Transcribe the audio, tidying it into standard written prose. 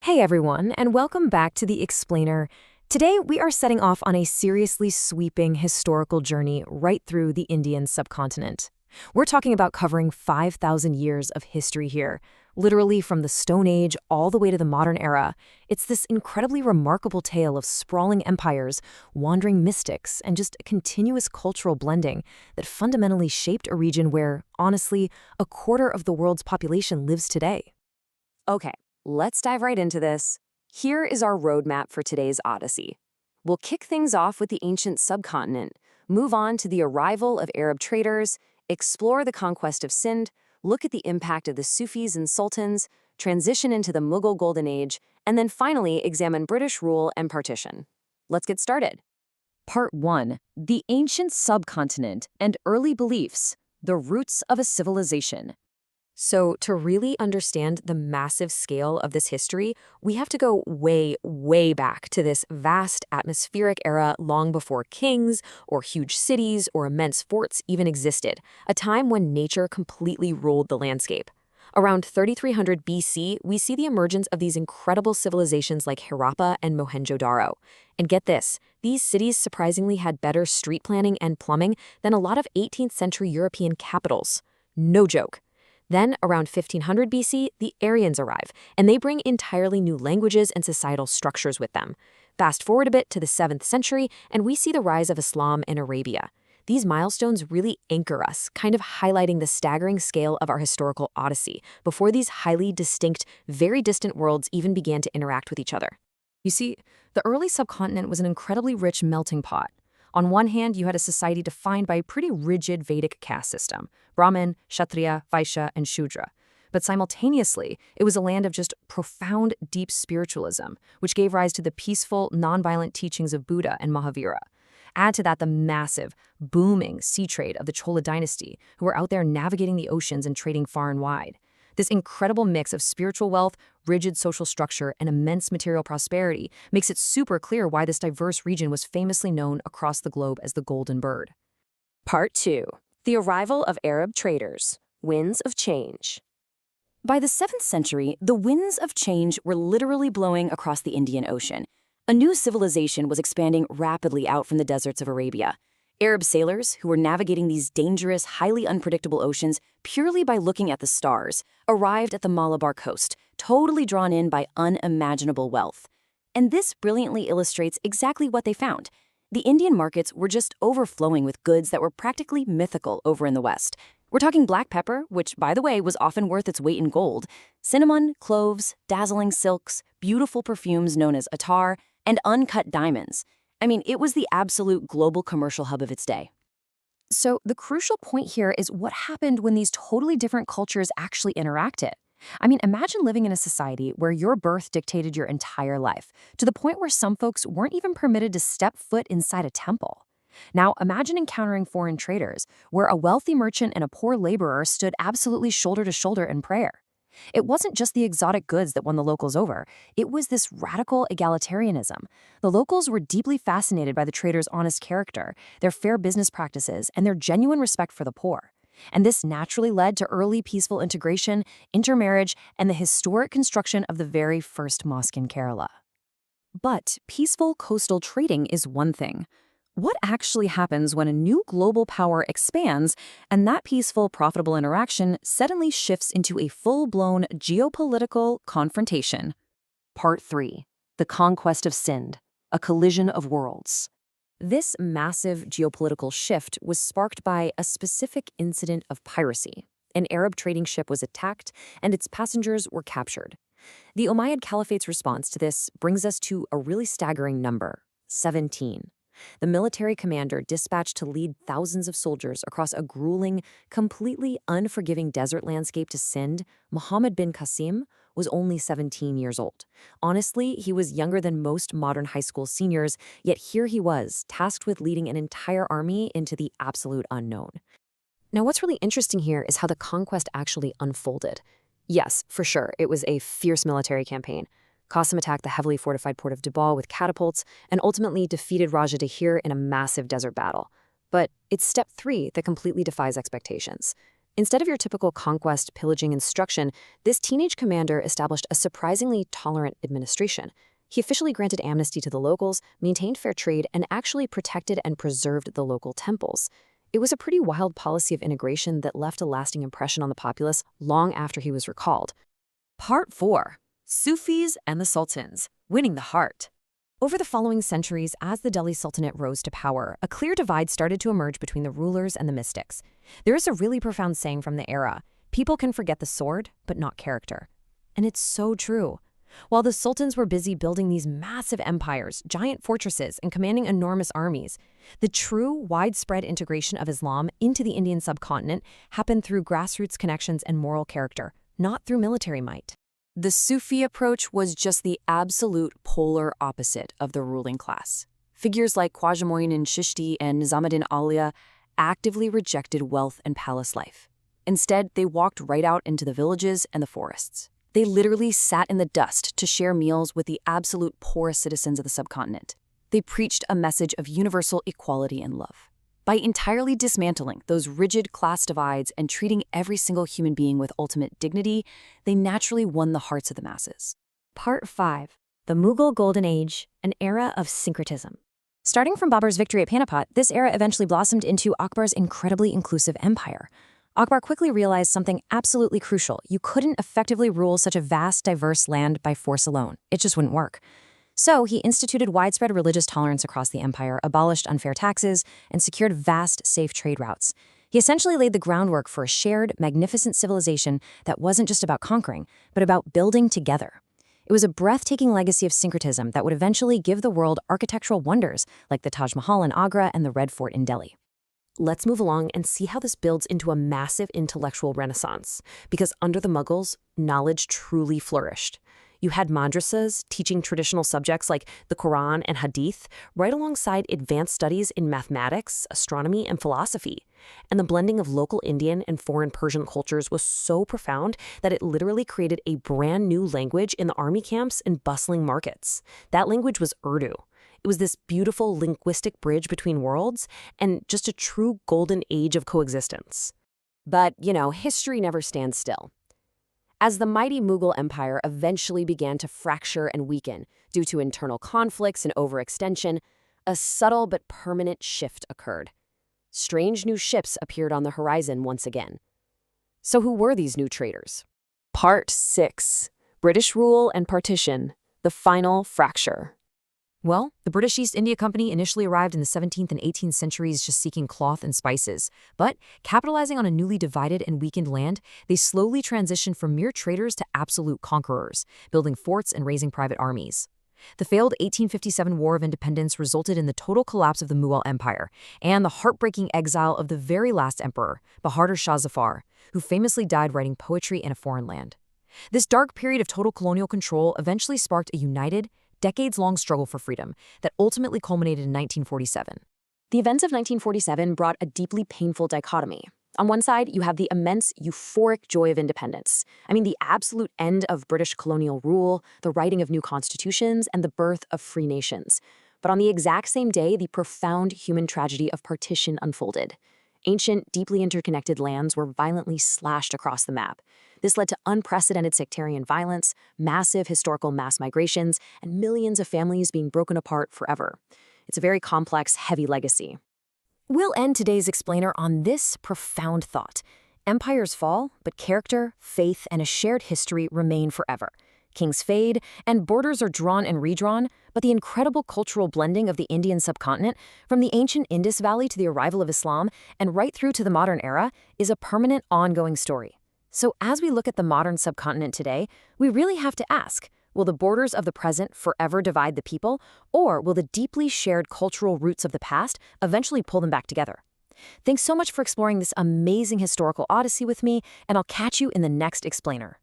Hey everyone, and welcome back to The Explainer. Today we are setting off on a seriously sweeping historical journey right through the Indian subcontinent. We're talking about covering 5,000 years of history here, literally from the Stone Age all the way to the modern era. It's this incredibly remarkable tale of sprawling empires, wandering mystics, and just a continuous cultural blending that fundamentally shaped a region where, honestly, a quarter of the world's population lives today. Okay, let's dive right into this. Here is our roadmap for today's Odyssey. We'll kick things off with the ancient subcontinent, move on to the arrival of Arab traders, explore the conquest of Sindh, look at the impact of the Sufis and sultans, transition into the Mughal Golden Age, and then finally examine British rule and partition. Let's get started. Part 1. The Ancient Subcontinent and Early Beliefs, the Roots of a Civilization. So to really understand the massive scale of this history, we have to go way, way back to this vast atmospheric era long before kings or huge cities or immense forts even existed, a time when nature completely ruled the landscape. Around 3300 BC, we see the emergence of these incredible civilizations like Harappa and Mohenjo-Daro. And get this, these cities surprisingly had better street planning and plumbing than a lot of 18th century European capitals. No joke. Then, around 1500 BC, the Aryans arrive, and they bring entirely new languages and societal structures with them. Fast forward a bit to the 7th century, and we see the rise of Islam in Arabia. These milestones really anchor us, kind of highlighting the staggering scale of our historical odyssey, before these highly distinct, very distant worlds even began to interact with each other. You see, the early subcontinent was an incredibly rich melting pot. On one hand, you had a society defined by a pretty rigid Vedic caste system, Brahmin, Kshatriya, Vaishya, and Shudra. But simultaneously, it was a land of just profound, deep spiritualism, which gave rise to the peaceful, nonviolent teachings of Buddha and Mahavira. Add to that the massive, booming sea trade of the Chola dynasty, who were out there navigating the oceans and trading far and wide. This incredible mix of spiritual wealth, rigid social structure, and immense material prosperity makes it super clear why this diverse region was famously known across the globe as the Golden Bird. Part 2. The Arrival of Arab Traders, Winds of Change. By the 7th century, the winds of change were literally blowing across the Indian Ocean. A new civilization was expanding rapidly out from the deserts of Arabia. Arab sailors, who were navigating these dangerous, highly unpredictable oceans purely by looking at the stars, arrived at the Malabar coast, totally drawn in by unimaginable wealth. And this brilliantly illustrates exactly what they found. The Indian markets were just overflowing with goods that were practically mythical over in the West. We're talking black pepper, which, by the way, was often worth its weight in gold, cinnamon, cloves, dazzling silks, beautiful perfumes known as attar, and uncut diamonds. I mean, it was the absolute global commercial hub of its day. So the crucial point here is what happened when these totally different cultures actually interacted. I mean, imagine living in a society where your birth dictated your entire life, to the point where some folks weren't even permitted to step foot inside a temple. Now, imagine encountering foreign traders, where a wealthy merchant and a poor laborer stood absolutely shoulder to shoulder in prayer. It wasn't just the exotic goods that won the locals over. It was this radical egalitarianism. The locals were deeply fascinated by the traders' honest character, their fair business practices, and their genuine respect for the poor. And this naturally led to early peaceful integration, intermarriage, and the historic construction of the very first mosque in Kerala. But peaceful coastal trading is one thing. What actually happens when a new global power expands and that peaceful, profitable interaction suddenly shifts into a full-blown geopolitical confrontation? Part 3. The Conquest of Sindh, a collision of worlds. This massive geopolitical shift was sparked by a specific incident of piracy. An Arab trading ship was attacked and its passengers were captured. The Umayyad Caliphate's response to this brings us to a really staggering number: 17. The military commander dispatched to lead thousands of soldiers across a grueling, completely unforgiving desert landscape to Sindh, Muhammad bin Qasim, was only 17 years old. Honestly, he was younger than most modern high school seniors, yet here he was, tasked with leading an entire army into the absolute unknown. Now, what's really interesting here is how the conquest actually unfolded. Yes, for sure, it was a fierce military campaign. Qasim attacked the heavily fortified port of Dibal with catapults and ultimately defeated Raja Dahir in a massive desert battle. But it's step 3 that completely defies expectations. Instead of your typical conquest, pillaging instruction, this teenage commander established a surprisingly tolerant administration. He officially granted amnesty to the locals, maintained fair trade, and actually protected and preserved the local temples. It was a pretty wild policy of integration that left a lasting impression on the populace long after he was recalled. Part 4. Sufis and the Sultans, winning the heart. Over the following centuries, as the Delhi Sultanate rose to power, a clear divide started to emerge between the rulers and the mystics. There is a really profound saying from the era: people can forget the sword, but not character. And it's so true. While the sultans were busy building these massive empires, giant fortresses, and commanding enormous armies, the true widespread integration of Islam into the Indian subcontinent happened through grassroots connections and moral character, not through military might. The Sufi approach was just the absolute polar opposite of the ruling class. Figures like Khwaja Mu'in Chishti and Nizamuddin Auliya actively rejected wealth and palace life. Instead, they walked right out into the villages and the forests. They literally sat in the dust to share meals with the absolute poorest citizens of the subcontinent. They preached a message of universal equality and love. By entirely dismantling those rigid class divides and treating every single human being with ultimate dignity, they naturally won the hearts of the masses. Part 5. The Mughal Golden Age, an era of syncretism. Starting from Babur's victory at Panipat, this era eventually blossomed into Akbar's incredibly inclusive empire. Akbar quickly realized something absolutely crucial: you couldn't effectively rule such a vast, diverse land by force alone. It just wouldn't work. So he instituted widespread religious tolerance across the empire, abolished unfair taxes, and secured vast, safe trade routes. He essentially laid the groundwork for a shared, magnificent civilization that wasn't just about conquering, but about building together. It was a breathtaking legacy of syncretism that would eventually give the world architectural wonders like the Taj Mahal in Agra and the Red Fort in Delhi. Let's move along and see how this builds into a massive intellectual renaissance, because under the Mughals, knowledge truly flourished. You had madrasas teaching traditional subjects like the Quran and Hadith, right alongside advanced studies in mathematics, astronomy, and philosophy. And the blending of local Indian and foreign Persian cultures was so profound that it literally created a brand new language in the army camps and bustling markets. That language was Urdu. It was this beautiful linguistic bridge between worlds and just a true golden age of coexistence. But, history never stands still. As the mighty Mughal Empire eventually began to fracture and weaken due to internal conflicts and overextension, a subtle but permanent shift occurred. Strange new ships appeared on the horizon once again. So who were these new traders? Part 6. British Rule and Partition, the Final Fracture. Well, the British East India Company initially arrived in the 17th and 18th centuries just seeking cloth and spices. But, capitalizing on a newly divided and weakened land, they slowly transitioned from mere traders to absolute conquerors, building forts and raising private armies. The failed 1857 War of Independence resulted in the total collapse of the Mughal Empire and the heartbreaking exile of the very last emperor, Bahadur Shah Zafar, who famously died writing poetry in a foreign land. This dark period of total colonial control eventually sparked a united, decades-long struggle for freedom that ultimately culminated in 1947. The events of 1947 brought a deeply painful dichotomy. On one side, you have the immense, euphoric joy of independence. The absolute end of British colonial rule, the writing of new constitutions, and the birth of free nations. But on the exact same day, the profound human tragedy of partition unfolded. Ancient, deeply interconnected lands were violently slashed across the map. This led to unprecedented sectarian violence, massive historical mass migrations, and millions of families being broken apart forever. It's a very complex, heavy legacy. We'll end today's explainer on this profound thought. Empires fall, but character, faith, and a shared history remain forever. Kings fade, and borders are drawn and redrawn, but the incredible cultural blending of the Indian subcontinent, from the ancient Indus Valley to the arrival of Islam, and right through to the modern era, is a permanent, ongoing story. So as we look at the modern subcontinent today, we really have to ask, will the borders of the present forever divide the people, or will the deeply shared cultural roots of the past eventually pull them back together? Thanks so much for exploring this amazing historical odyssey with me, and I'll catch you in the next explainer.